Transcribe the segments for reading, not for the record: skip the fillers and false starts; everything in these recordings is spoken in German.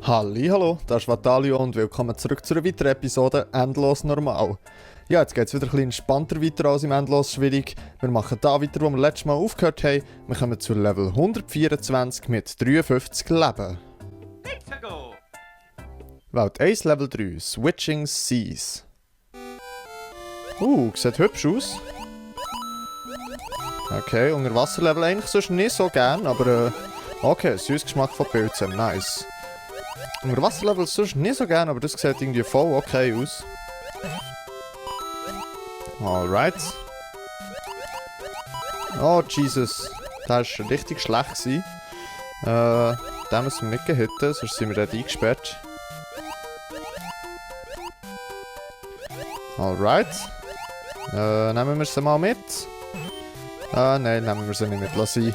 Hallo, das ist Vatalio und willkommen zurück zu einer weiteren Episode Endlos Normal. Ja, jetzt geht es wieder ein bisschen entspannter weiter als im Endlos Schwierig. Wir machen da weiter, wo wir letztes Mal aufgehört haben. Wir kommen zu Level 124 mit 53 Leben. Welt 1 Level 3, Switching Seas. Sieht hübsch aus. Okay, Unterwasserlevel eigentlich sonst nicht so gern, aber okay, süßer Geschmack von Pilzen, nice. Unterwasserlevel sonst nicht so gern, aber das sieht irgendwie voll okay aus. Alright. Oh Jesus, das war richtig schlecht. Den müssen wir nicht hitten, sonst sind wir dort eingesperrt. Alright. Nehmen wir sie mal mit? Nein, nehmen wir sie nicht mit. Lass sie.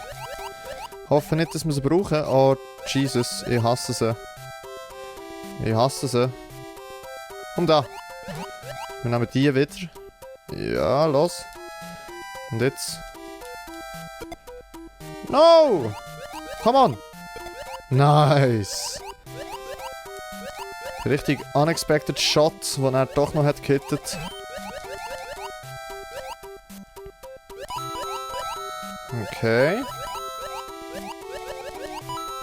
Hoffe nicht, dass wir sie brauchen. Oh Jesus, ich hasse sie. Ich hasse sie. Komm da. Wir nehmen die wieder. Ja, los. Und jetzt. No! Come on! Nice! Richtig unexpected Shot, den er doch noch hat gehittet. Okay.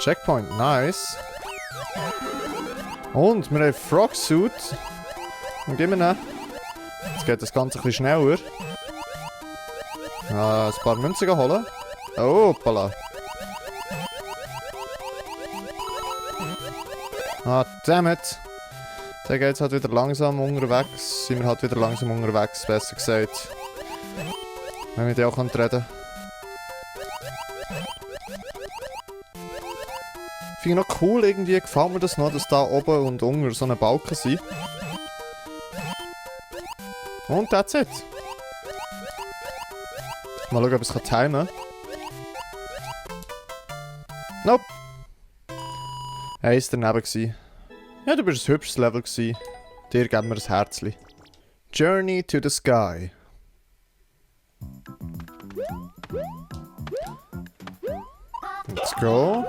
Checkpoint, nice. Und wir haben Frog Suit. Und gib mir ihn. Jetzt geht das Ganze ein bisschen schneller. Ein paar Münzen holen. Oh, hoppala. Damn it. Dann geht es halt wieder langsam unterwegs. Sind wir halt wieder langsam unterwegs, besser gesagt. Wenn wir die auch reden können. Finde ich noch cool, irgendwie gefällt mir das noch, dass da oben und unten so eine Balken sind. Und that's it. Mal schauen, ob ich es timen kann. Nope. Eins daneben gewesen. Ja, du bist ein hübsches Level gewesen. Dir geben wir ein Herzchen. Journey to the Sky. Let's go.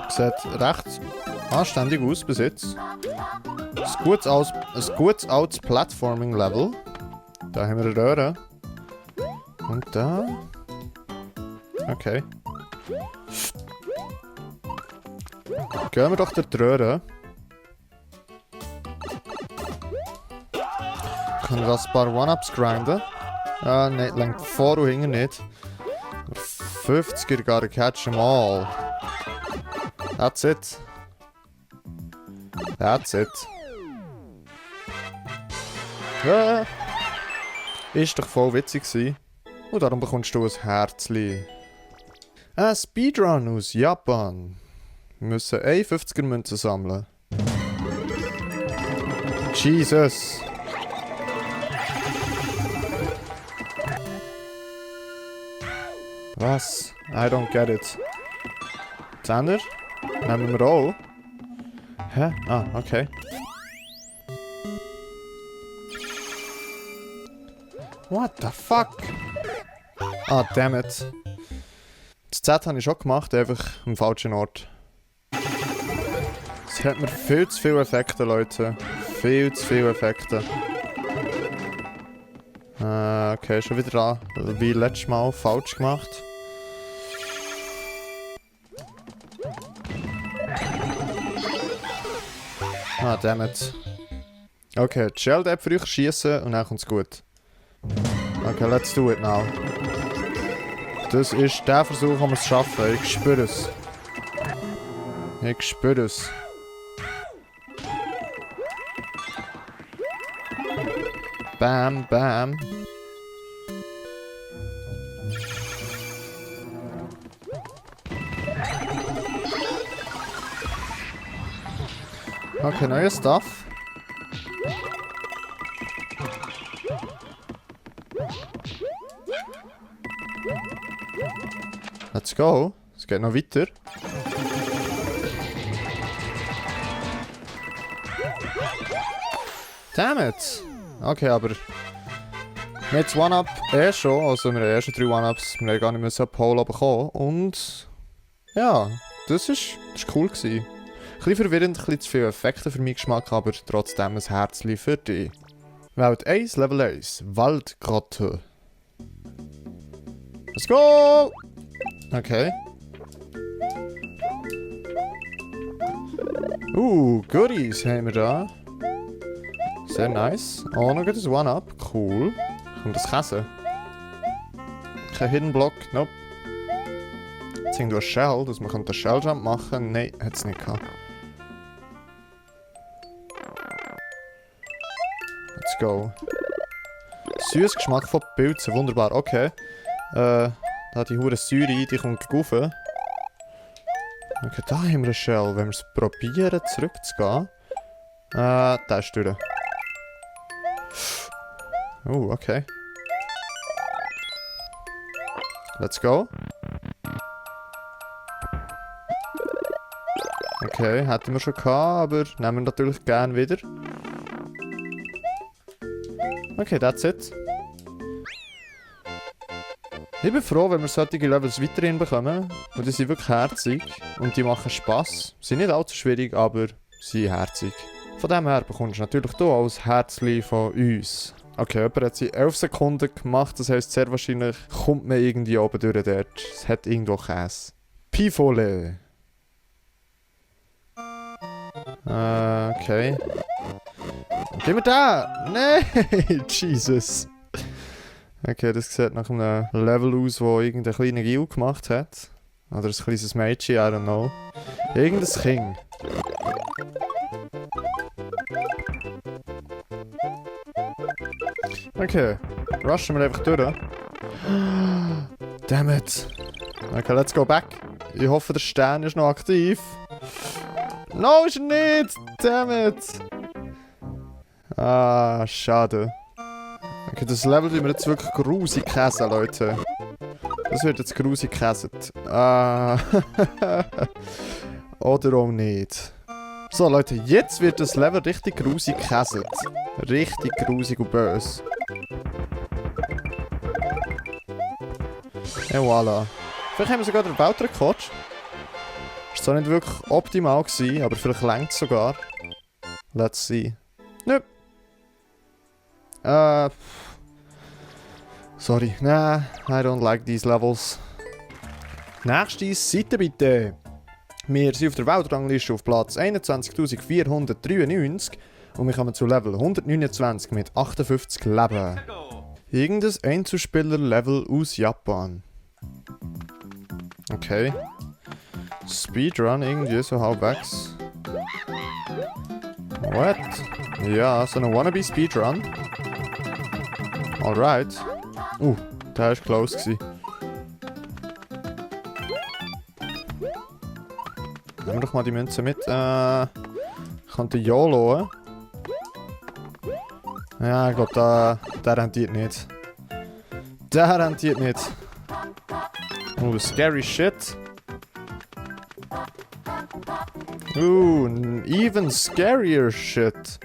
Sieht recht anständig aus bis jetzt. Ein gutes altes Platforming-Level. Da haben wir eine Röhre. Und da. Okay. Gehen wir doch durch die Röhre. Können wir das ein paar One-Ups grinden? Nein, lenkt vor und hinten nicht. 50er gotta catch them all. That's it. That's it. Ist doch voll witzig gewesen. Und darum bekommst du ein Herzli. Ein Speedrun aus Japan. Wir müssen 51er Münzen sammeln. Jesus. Was? I don't get it. Zehner? Nehmen wir auch. Hä? Okay. What the fuck? Damn it. Das Z habe ich schon gemacht, einfach am falschen Ort. Es hat mir viel zu viele Effekte, Leute. Viel zu viele Effekte. Okay, schon wieder an. Wie letztes Mal falsch gemacht. Damn it. Okay, Shell darf früh schießen und dann kommt's gut. Okay, let's do it now. Das ist der Versuch, um es zu schaffen. Ich spüre es. Ich spüre es. Bam, bam. Okay, neuer Stuff. Let's go. Es geht noch weiter. Damn it! Okay, aber wir haben jetzt One-Up schon, also wir haben schon 3 One-Ups, wir haben gar nicht mehr so Pole bekommen und Ja, das ist cool gewesen. Ein bisschen verwirrend, ein bisschen zu viele Effekte für meinen Geschmack, aber trotzdem ein Herzchen für dich. Welt 1, Level 1, Waldgrotte. Let's go! Okay. Goodies haben wir da. Sehr nice. Oh, noch ein One-Up. Cool. Kommt das Käse? Kein Hidden Block. Nope. Jetzt irgendwo ein Shell, dass man den Shell-Jump machen kann. Nein, hat es nicht gehabt. Let's go. Süß Geschmack von Pilzen. Wunderbar. Okay. Da die hure Säure, die kommt rauf. Okay, da haben wir einen Shell. Wenn wir es probieren, zurückzugehen. Da ist durch. Okay. Let's go. Okay, hätten wir schon gehabt, aber nehmen wir natürlich gerne wieder. Okay, that's it. Ich bin froh, wenn wir solche Levels weiterhin bekommen. Und die sind wirklich herzig. Und die machen Spass. Sind nicht allzu schwierig, aber sind herzig. Von dem her bekommst du natürlich hier auch ein Herzchen von uns. Okay, jemand hat sie 11 Sekunden gemacht. Das heisst, sehr wahrscheinlich kommt man irgendwie oben durch dort. Es hat irgendwo Käse. Pifole. Okay. Gib mir da! Nein! Jesus! Okay, das sieht nach einem Level aus, wo irgendein kleiner Gil gemacht hat. Oder ein kleines Mädchen, I don't know. Irgendein Kind. Okay, rushen wir einfach durch. Damn it! Okay, let's go back. Ich hoffe, der Stern ist noch aktiv. No, ist er nicht! Damn it! Ah, schade. Okay, das Level wird mir jetzt wirklich grusig käsen, Leute. Das wird jetzt grusig käset. Ah. Oder auch nicht. So, Leute, jetzt wird das Level richtig grusig käset. Richtig grusig und böse. Et voilà. Vielleicht haben wir sogar den Weltrekord. Ist zwar nicht wirklich optimal gewesen, aber vielleicht längt es sogar. Let's see. Nö. Sorry. Nah, I don't like these levels. Nächste Seite bitte. Wir sind auf der Weltrangliste auf Platz 21.493 und wir kommen zu Level 129 mit 58 Leben. Irgendein Einzelspieler-Level aus Japan. Okay. Speedrun irgendwie so halbwegs. What? Ja, so eine Wannabe-Speedrun. Alright. Der war close gewesen. Nehmen wir doch mal die Münze mit. Ich kann den YOLO. Ja, ich glaube, der rentiert nicht. Der rentiert nicht. Scary shit. Even scarier shit.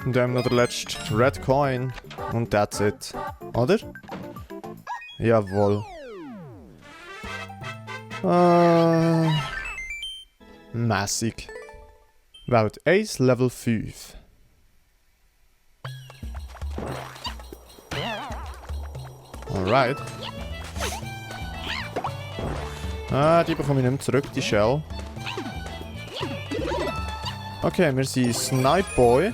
Und dann noch der letzte Red Coin. Und that's it. Oder? Jawohl. Mäßig. Welt 1, Level 5. Alright. Die bekomme ich nicht mehr zurück, die Shell. Okay, wir sind Snipe Boy.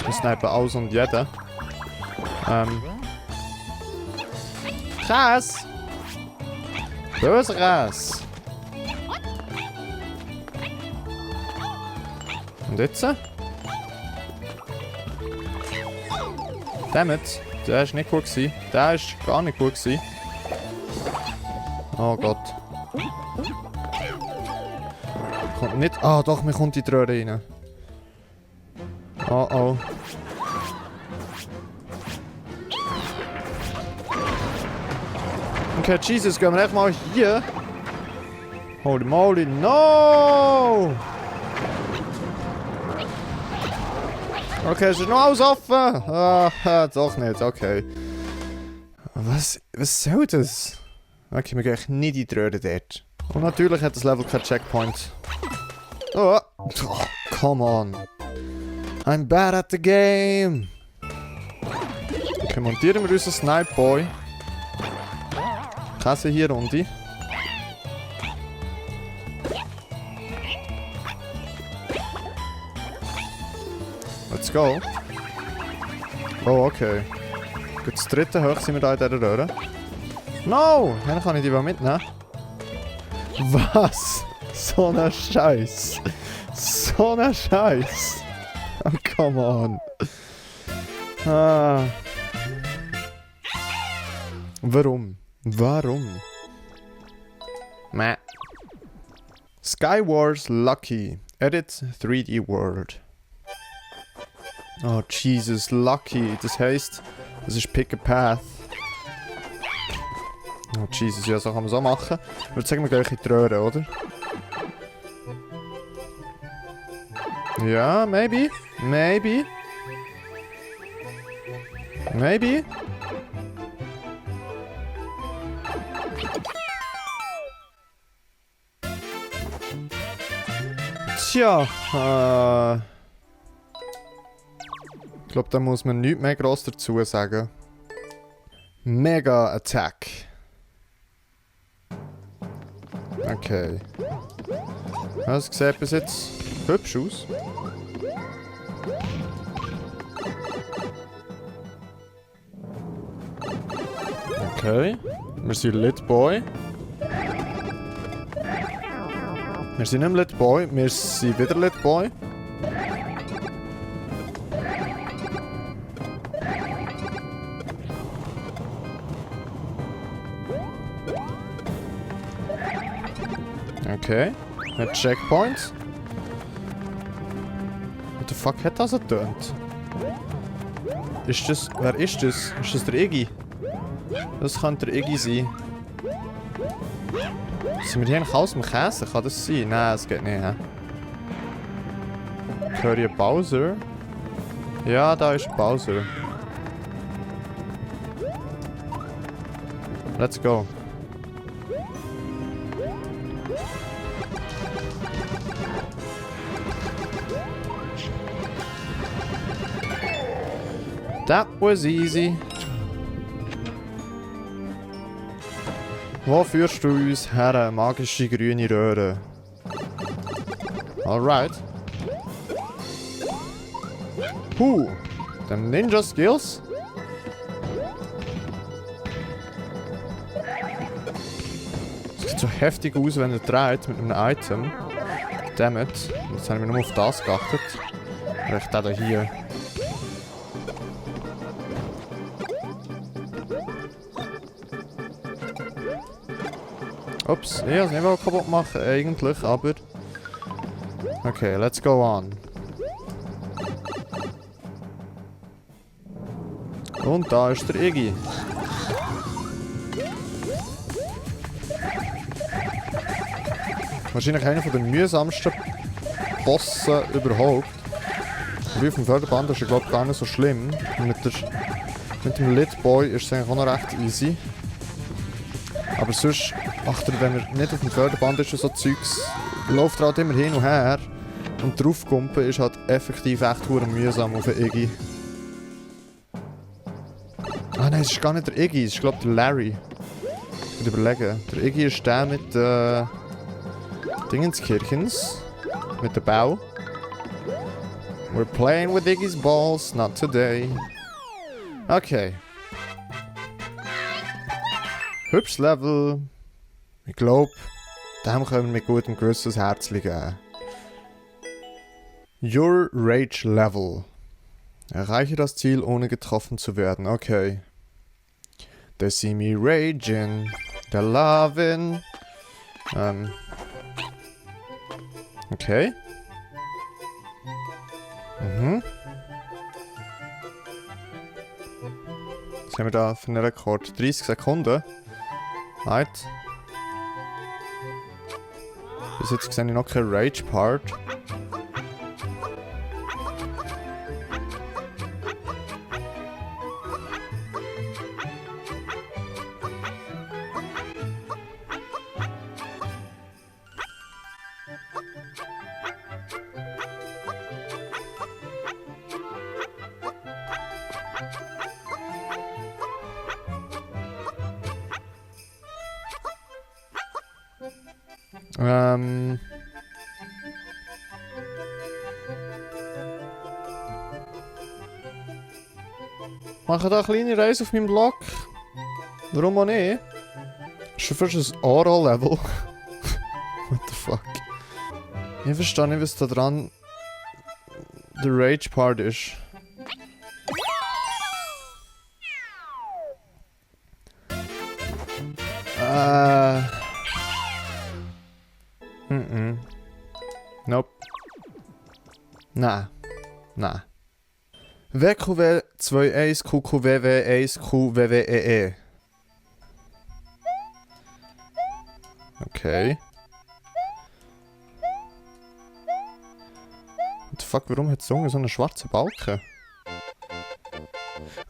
Wir snipen alles und jeden. Käse! Böse Käse! Und jetzt? Dammit, der ist nicht gut gewesen. Der ist gar nicht gut gewesen. Oh Gott. Kommt nicht. Ah, doch, mir kommt die Röhre rein. Oh oh. Okay, Jesus, gehen wir echt mal hier. Holy moly, no! Okay, es ist noch alles offen. Ah, doch nicht, okay. Was soll das? Okay, wir gehen echt nicht in die Röhre dort. Und natürlich hat das Level kein Checkpoint. Oh, come on. I'm bad at the game. Okay, montieren wir unseren Snipe Boy. Käse hier Runde. Let's go. Oh, okay. Gut, das dritte hoch sind wir da in dieser Röhre. No! Dann kann ich die mal mitnehmen. Was? So ein Scheiß. So ein Scheiß. Oh, come on. Ah. Warum? Warum? Meh. Skywars Lucky. Edit 3D World. Oh, Jesus, Lucky. Das heisst, das ist Pick a Path. Oh, Jesus, ja, so kann man so machen. Ich würde sagen, wir gehen in die Röhre, oder? Ja, maybe. Maybe. Maybe. Tja, ich glaube, da muss man nichts mehr gross dazu sagen. Mega Attack. Okay. Das sieht bis jetzt hübsch aus. Okay. Wir sind Lit Boy. Wir sind nicht Lit Boy, wir sind wieder Lit Boy. Okay, mit Checkpoint. What the fuck hat das getönt? Ist das... Wer ist das? Ist das der Iggy? Das könnte der Iggy sein. Sind wir hier eigentlich aus dem Käse? Kann das sein? Nein, das geht nicht. Höre ich Bowser? Ja, da ist Bowser. Let's go. That was easy. Wo führst du uns her, magische grüne Röhre? Alright. Dem Ninja Skills. Das sieht so heftig aus, wenn er dreht mit einem Item. Dammit. Jetzt habe ich nur auf das geachtet. Recht da hier. Ups, ich wollte es nicht kaputt machen eigentlich, aber... Okay, let's go on. Und da ist der Iggy. Wahrscheinlich einer der mühsamsten Bossen überhaupt. Wie auf dem Förderband ist er, glaube ich, gar nicht so schlimm. Mit dem Lit Boy ist es eigentlich auch noch recht easy. Aber sonst, achtet, wenn er nicht auf dem Förderband ist und so Zeugs, läuft er halt immer hin und her. Und draufkumpen ist halt effektiv echt mühsam auf den Iggy. Ah nein, es ist gar nicht der Iggy, es ist glaube ich der Larry. Ich muss überlegen. Der Iggy ist der mit Dingenskirchens. Mit dem Bau. We're playing with Iggy's balls, not today. Okay. Hübsches Level. Ich glaube, dem können wir mit gutem Gewissen das Herzchen geben. Your Rage Level. Erreiche das Ziel, ohne getroffen zu werden. Okay. They see me raging. They're loving. Okay. Was haben wir da für einen Rekord? 30 Sekunden. Right. Bis jetzt sehe ich noch keinen Rage-Part. Ähm... Mache da eine kleine Reise auf meinem Block. Warum auch nicht? Schon fast ein Oral-Level. What the fuck? Ich verstehe nicht, was da dran der Rage-Part ist. Nope. Nein. Nein. WQW 21 QQWW 1 QWWEE. Okay. What the fuck, warum hat die Zunge so einen schwarzen Balken?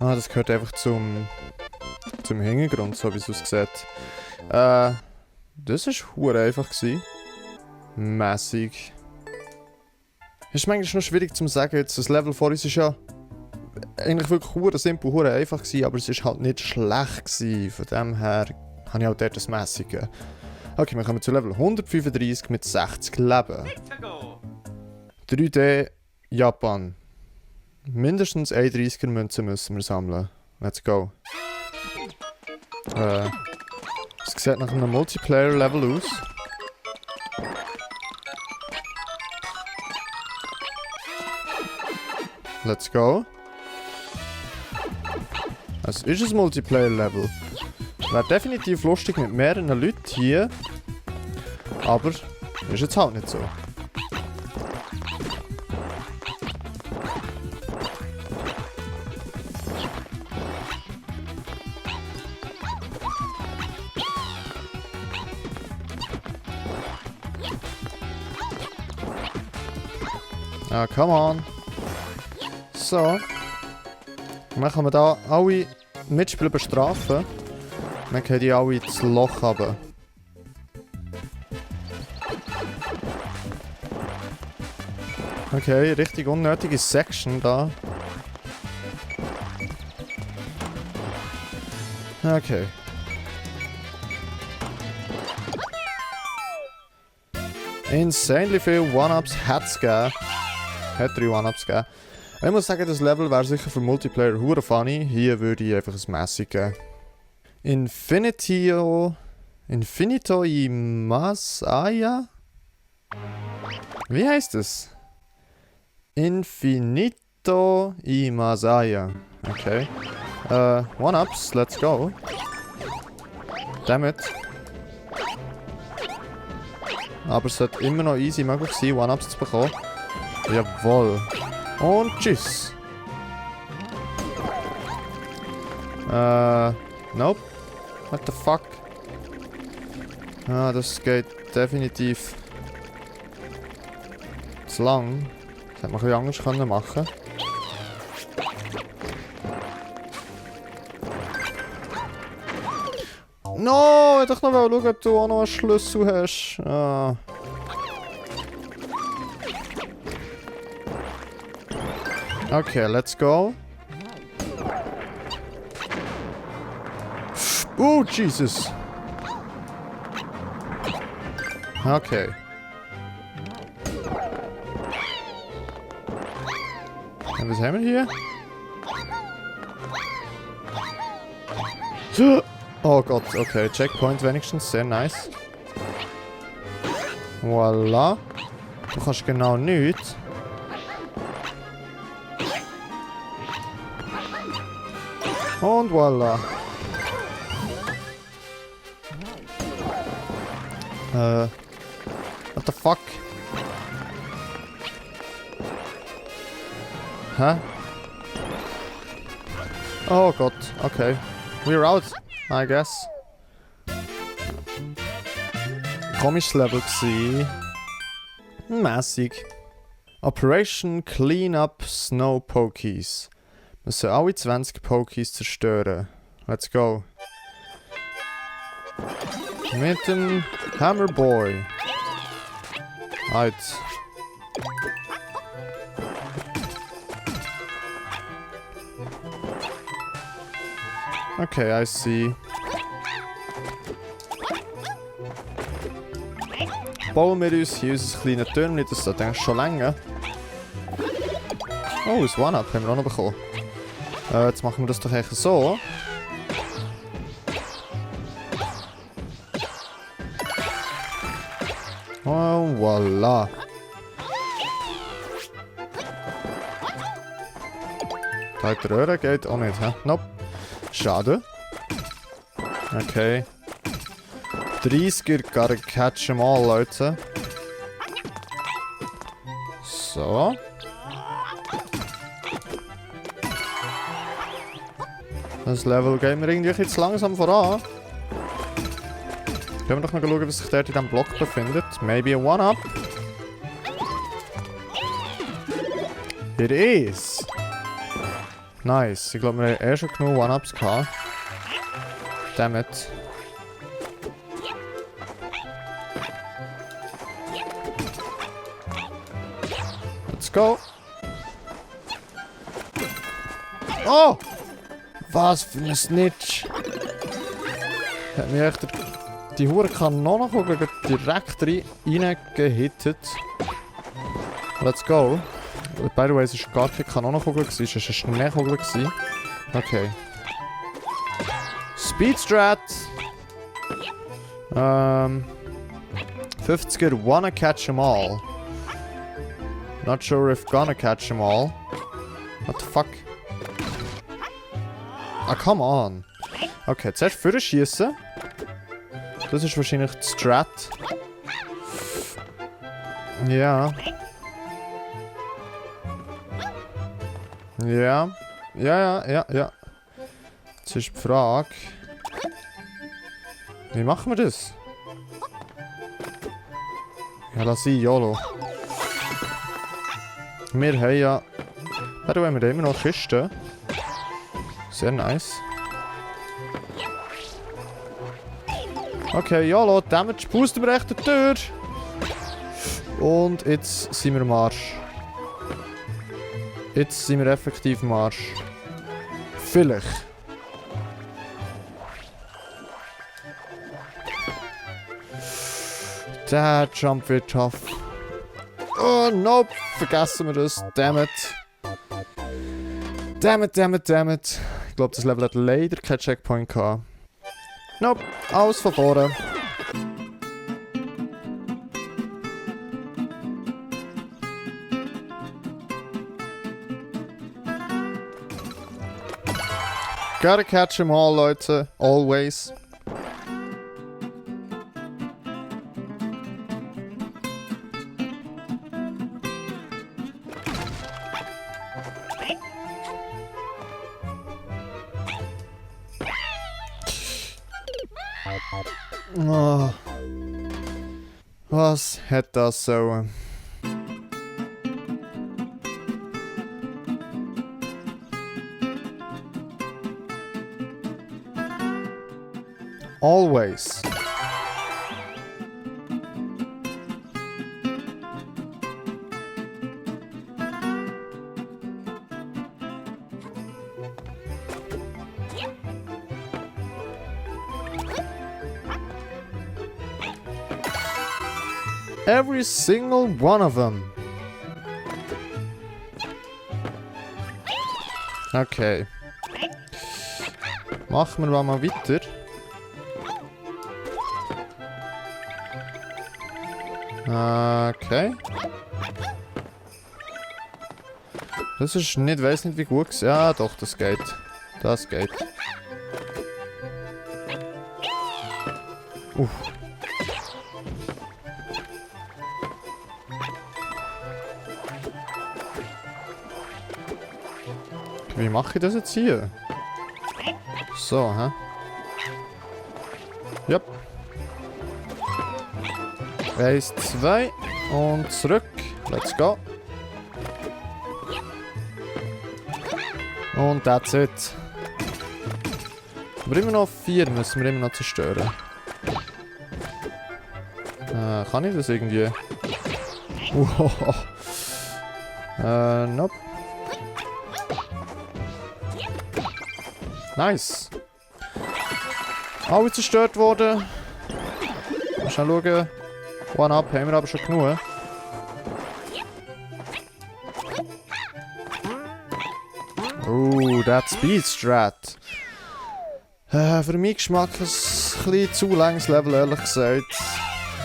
Ah, das gehört einfach zum Hintergrund, so wie es aussieht. Das war hure einfach gewesen. Mässig. Ist manchmal noch schwierig zu sagen, jetzt das Level vor uns ist ja eigentlich wirklich hure simpel, hure einfach gewesen, aber es ist halt nicht schlecht gewesen. Von dem her habe ich auch dort das Mässig gegeben. Okay, wir kommen zu Level 135 mit 60 Leben. 3D Japan. Mindestens 31er Münzen müssen wir sammeln. Let's go. Es sieht nach einem Multiplayer-Level aus. Let's go. Es ist ein Multiplayer-Level. Wäre definitiv lustig mit mehreren Leuten hier. Aber ist jetzt halt nicht so. Ah, come on. So. Dann können wir da alle Mitspieler bestrafen. Dann können die alle ins Loch runter. Okay, richtig unnötige Section da. Okay. Insanely viel One-Ups hat's gegeben. Hat 3 One-Ups gegeben. Ich muss sagen, das Level wäre sicher für Multiplayer hure funny. Hier würde ich einfach ein Mässig geben. Infinito Masaya? Wie heißt es? Infinito Masaya. Okay. One-Ups, let's go. Damit. Aber es sollte immer noch easy möglich sein, One-Ups zu bekommen. Jawohl. Und tschüss. Nope. What the fuck? Ah, das geht definitiv zu lang. Das hätte man ein bisschen anders machen können. No, ich wollte noch schauen, ob du auch noch einen Schlüssel hast. Ah. Okay, let's go. Oh, Jesus. Okay. Und was haben wir hier? Oh Gott, okay. Checkpoint wenigstens, sehr nice. Voila. Du kannst genau nichts. Und voila. What the fuck? Hä? Oh Gott, okay. We're out, I guess. Komisches Level gsi. Mässig. Operation Cleanup Snow Pokies. Wir müssen alle 20 Pokies zerstören. Let's go. Mit dem Hammer Boy. Halt. Okay, I see. bauen wir uns hier unser kleines Türmchen. Das sollte eigentlich schon länger. Oh, ein One-Up haben wir auch noch bekommen. Jetzt machen wir das doch eigentlich so. Oh, voilà. Die Röhre geht auch nicht, hä? Nope. Schade. Okay. 30er gotta catch them all, Leute. So. Das Level gehen wir irgendwie jetzt langsam voran. Können wir doch mal schauen, was sich dort in diesem Block befindet. Maybe a One-Up. It is. Nice. Ich glaube, wir haben eh schon genug One-Ups gehabt. Damn it. Let's go. Oh! Was für ein Snitch. Hat mir echt die hure Kanonenkugel direkt reingehittet. Let's go. By the way, es war gar keine Kanonenkugel, es war eine Schneekugel. Okay. Speedstrat. 50er wanna catch them all. Not sure if gonna catch them all. What the fuck? Ah, come on. Okay, zuerst vorne schießen. Das ist wahrscheinlich die Strat. Ja. Ja. Ja. Jetzt ist die Frage. Wie machen wir das? Ja, lass sie, YOLO. Wir haben ja... Da haben wir immer noch Kisten. Sehr nice. Okay, YOLO, Damage boosten wir echt durch. Und jetzt sind wir am Arsch. Jetzt sind wir effektiv am Arsch. Vielleicht. Der Jump wird tough. Oh, nope. Vergessen wir das. Damn it. Damn it. Ich glaube, das Level hat leider keinen Checkpoint gehabt. Nope. Alles von vorne. Gotta catch them all, Leute. Always. Oh. Was hat das so? Always. Every single one of them. Okay. Machen wir mal weiter. Okay. Das ist nicht, weiß nicht wie gut gewesen. Ja, doch, das geht. Das geht. Wie mache ich das jetzt hier? So, hä? Yep. 1, 2 und zurück. Let's go. Und that's it. Aber immer noch 4 müssen wir immer noch zerstören. Kann ich das irgendwie? Nope. Nice. Alle zerstört worden. Mal schauen. One-Up haben wir aber schon genug. Der Speed-Strat. Für meinen Geschmack ist ein bisschen zu langes Level, ehrlich gesagt.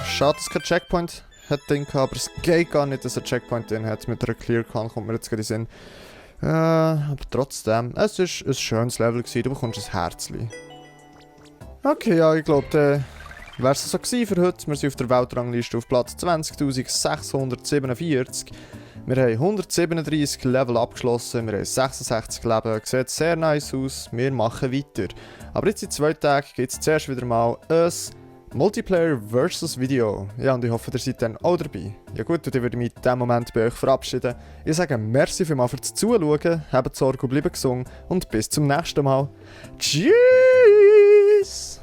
Schade, dass es kein Checkpoint hat drin gehabt, aber es geht gar nicht, dass er Checkpoint drin hat. Mit einer Clear Can kommt mir jetzt gerade in den Sinn. Aber trotzdem, es war ein schönes Level gewesen, du bekommst ein Herzchen. Okay, ja, ich glaube, dann wäre es so gewesen für heute. Wir sind auf der Weltrangliste auf Platz 20.647. Wir haben 137 Level abgeschlossen, wir haben 66 Leben, sieht sehr nice aus, wir machen weiter. Aber jetzt in 2 Tagen gibt es zuerst wieder mal ein Multiplayer vs Video. Ja, und ich hoffe, ihr seid dann auch dabei. Ja gut, und ich würde mich in diesem Moment bei euch verabschieden. Ich sage merci vielmals fürs Zuschauen, habt Sorge und bleibt gesund und bis zum nächsten Mal. Tschüss!